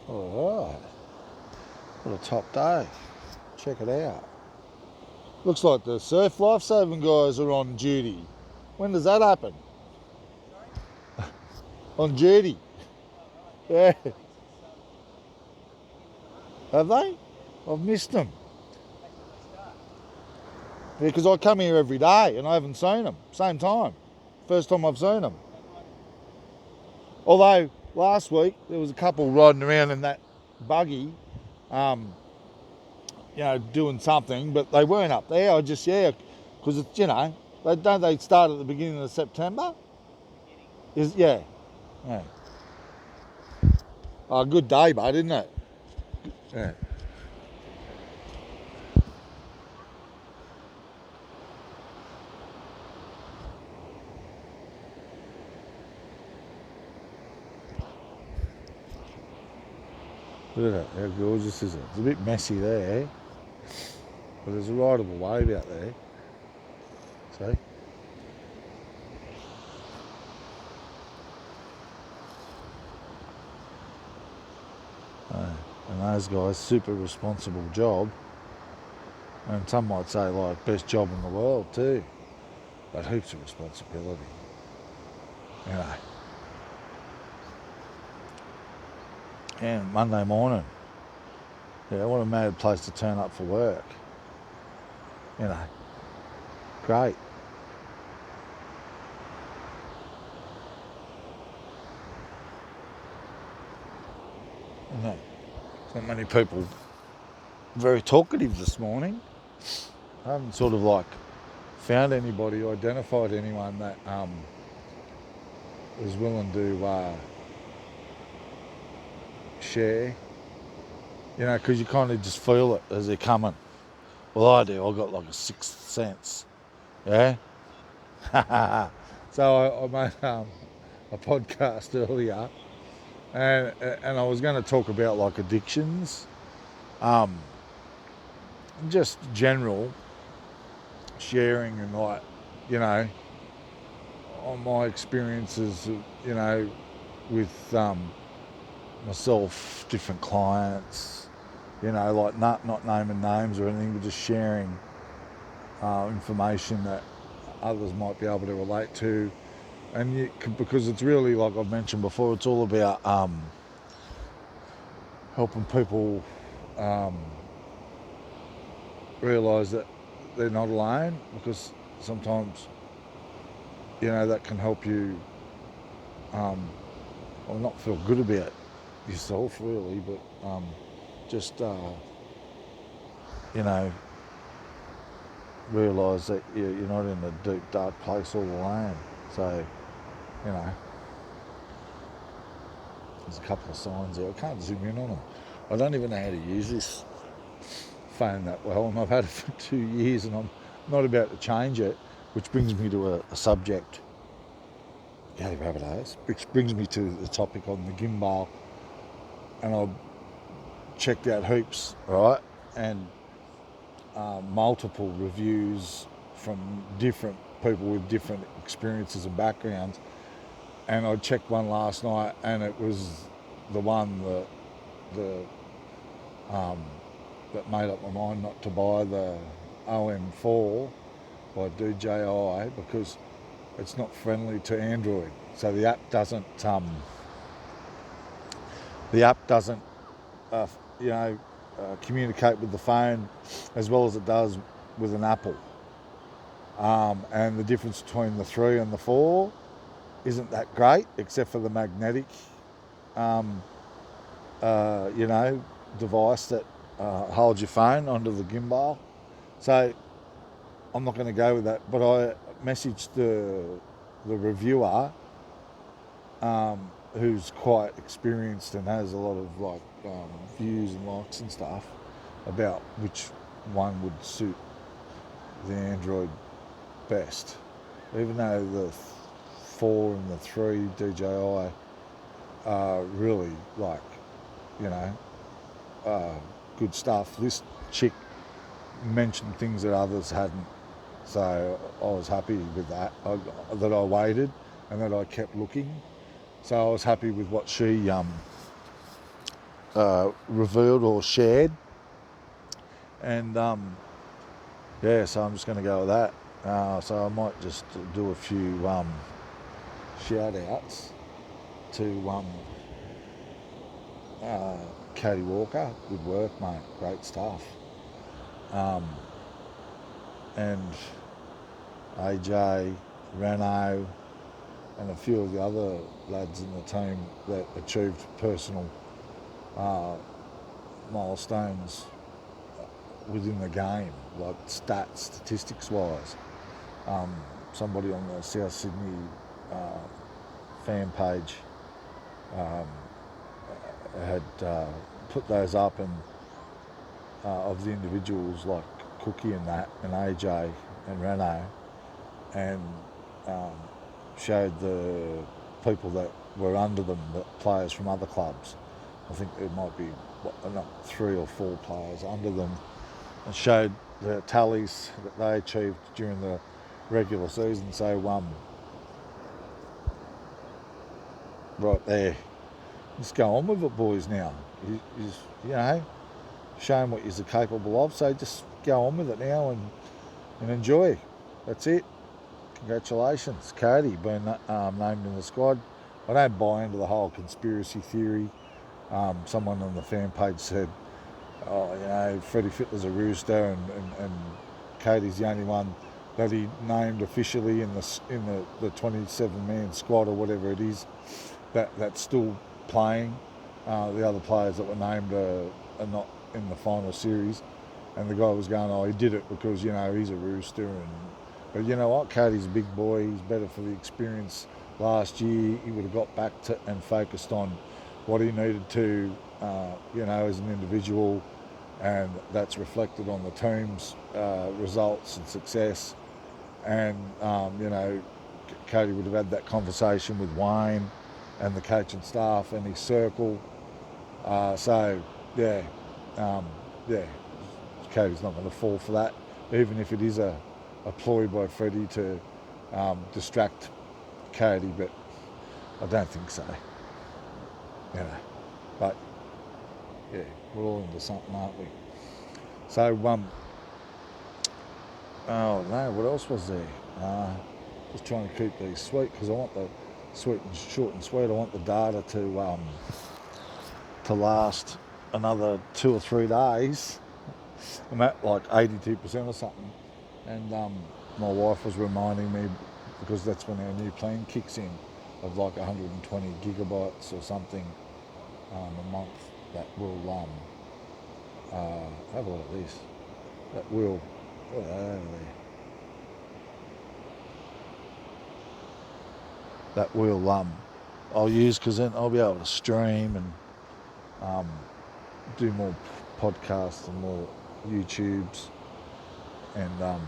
All right. What a top day. Check it out. Looks like the surf lifesaving guys are on duty. When does that happen? On duty. Yeah. Have they? I've missed them. Yeah, because I come here every day and I haven't seen them. Same time. First time I've seen them. Although last week there was a couple riding around in that buggy, doing something, but they weren't up there. Because it's, they start at the beginning of September? Yeah. Oh, good day, bud, isn't it? Yeah. Look at that, how gorgeous is it? It's a bit messy there, but there's a rideable wave out there. See? And those guys, super responsible job. And some might say, like, best job in the world too. But heaps of responsibility. And Monday morning. Yeah, what a mad place to turn up for work. Great. So many people very talkative this morning. I haven't sort of like found anybody, identified anyone that is willing to share. Because you kind of just feel it as they're coming. Well, I do. I've got like a sixth sense. Yeah. So I made a podcast earlier, and I was going to talk about like addictions, just general sharing and like, on my experiences, with myself, different clients, like not naming names or anything, but just sharing information that others might be able to relate to. And because it's really, like I've mentioned before, it's all about helping people realise that they're not alone, because sometimes, that can help you not feel good about yourself really, but just realise that you're not in a deep dark place all alone. So there's a couple of signs there. I can't zoom in on them. I don't even know how to use this phone that well, and I've had it for 2 years and I'm not about to change it, which brings me to a subject. Yeah, Rabbitohs, which brings me to the topic on the gimbal. And I checked out heaps, right, and multiple reviews from different people with different experiences and backgrounds. And I checked one last night, and it was the one that made up my mind not to buy the OM4 by DJI, because it's not friendly to Android. So the app doesn't communicate with the phone as well as it does with an Apple. And the difference between the 3 and the 4 isn't that great, except for the magnetic, device that holds your phone onto the gimbal. So I'm not going to go with that, but I messaged the reviewer, who's quite experienced and has a lot of like views and likes and stuff, about which one would suit the Android best. Even though the 4 and the 3 DJI are really like, good stuff. This chick mentioned things that others hadn't, so I was happy with that. That I waited and that I kept looking. So I was happy with what she revealed or shared. And so I'm just going to go with that. So I might just do a few shout outs to Cody Walker. Good work, mate. Great stuff. And AJ, Reyno, and a few of the other lads in the team that achieved personal milestones within the game, like statistics-wise. Somebody on the South Sydney fan page had put those up, and of the individuals like Cookie and that, and AJ and Reyno, and showed the people that were under them, the players from other clubs. I think there might be 3 or 4 players under them, and showed the tallies that they achieved during the regular season. So right there, just go on with it, boys. Now showing what you're capable of, so just go on with it now and enjoy. That's it. Congratulations, Cody, being named in the squad. I don't buy into the whole conspiracy theory. Someone on the fan page said, Freddie Fittler's a rooster, and Cody's the only one that he named officially in the 27-man squad or whatever it is that's still playing. The other players that were named are not in the final series, and the guy was going, he did it because he's a rooster. But you know what, Cody's a big boy. He's better for the experience. Last year he would have got back to and focused on what he needed to, as an individual, and that's reflected on the team's results and success. And Cody would have had that conversation with Wayne and the coaching staff and his circle. Cody's not going to fall for that, even if it is a ploy by Freddie to distract Cody, but I don't think so. But we're all into something, aren't we? So, what else was there? Just trying to keep these sweet, because I want the short and sweet. I want the data to last another 2 or 3 days. I'm at like 82% or something, and my wife was reminding me, because that's when our new plan kicks in, of like 120 gigabytes or something a month. That will have a look at this. That will I'll use, because then I'll be able to stream and do more podcasts and more YouTubes, and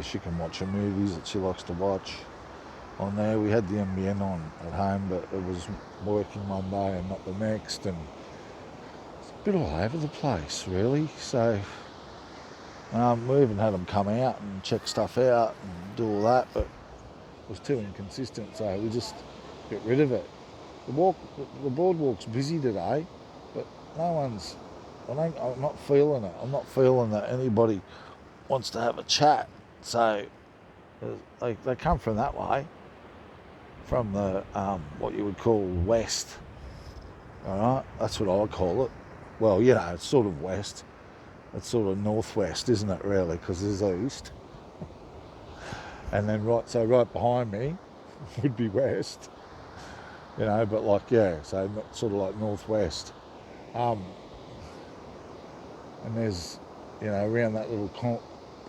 she can watch her movies that she likes to watch on there. We had the NBN on at home, but it was working one day and not the next, and it's a bit all over the place, really. So we even had them come out and check stuff out and do all that, but it was too inconsistent, so we just get rid of it. The boardwalk's busy today, but I'm not feeling it. I'm not feeling that anybody wants to have a chat. So they come from that way, from the what you would call west. All right, that's what I call it. Well, it's sort of west. It's sort of northwest, isn't it, really? Because there's east. And then right behind me would be west. But so sort of like northwest. And there's, around that little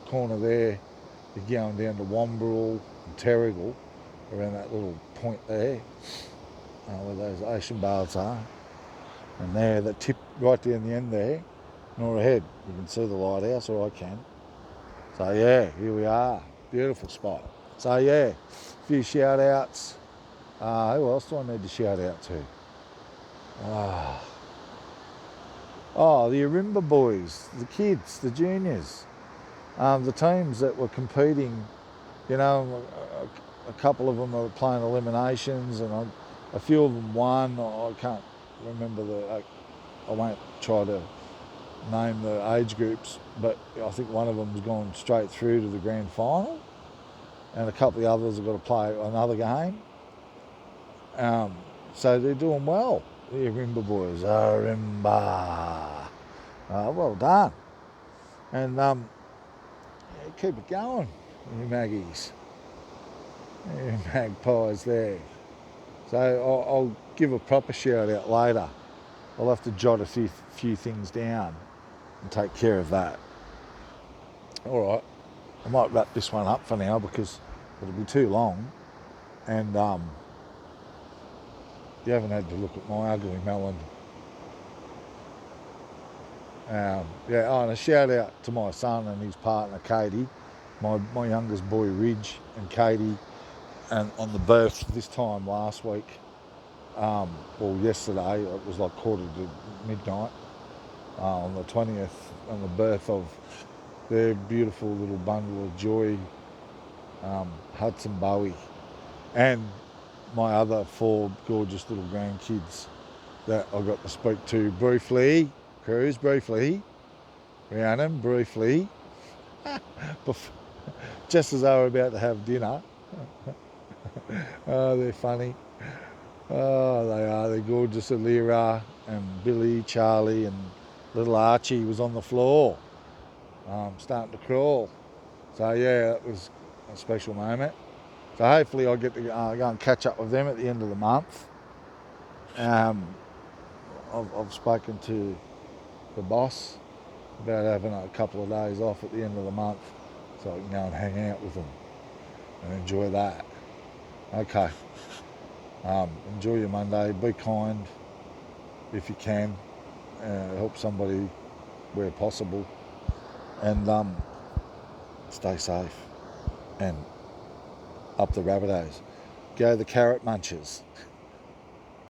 corner there, you're going down to Womberall and Terrigal, around that little point there, where those ocean baths are. And there, that tip right down the end there, nor ahead, you can see the lighthouse, or I can. So here we are. Beautiful spot. So a few shout outs. Who else do I need to shout out to? The Ourimbah boys, the kids, the juniors, the teams that were competing. A couple of them are playing eliminations, and a few of them won. I can't remember I won't try to name the age groups, but I think one of them's gone straight through to the grand final, and a couple of the others have got to play another game. So they're doing well, the Ourimbah boys. Ourimbah. Well done. And keep it going, you maggies. You magpies there. So I'll give a proper shout out later. I'll have to jot a few things down and take care of that. All right, I might wrap this one up for now because it'll be too long. And you haven't had to look at my ugly melon. And a shout out to my son and his partner Cody, my youngest boy Ridge and Cody, and on the birth this time last week, yesterday, it was like midnight, on the 20th, on the birth of their beautiful little bundle of joy, Hudson Bowie, and my other 4 gorgeous little grandkids that I got to speak to briefly, Rhiannon, briefly, just as they were about to have dinner. Oh, they're funny. Oh, they are. They're gorgeous. Alira and Billy, Charlie, and little Archie was on the floor, starting to crawl. So yeah, it was a special moment. So hopefully I'll get to go and catch up with them at the end of the month. I've spoken to the boss about having a couple of days off at the end of the month so I can go and hang out with them and enjoy that. Okay. Enjoy your Monday. Be kind if you can. Help somebody where possible. And stay safe. And up the Rabbitohs. Go the carrot munchers.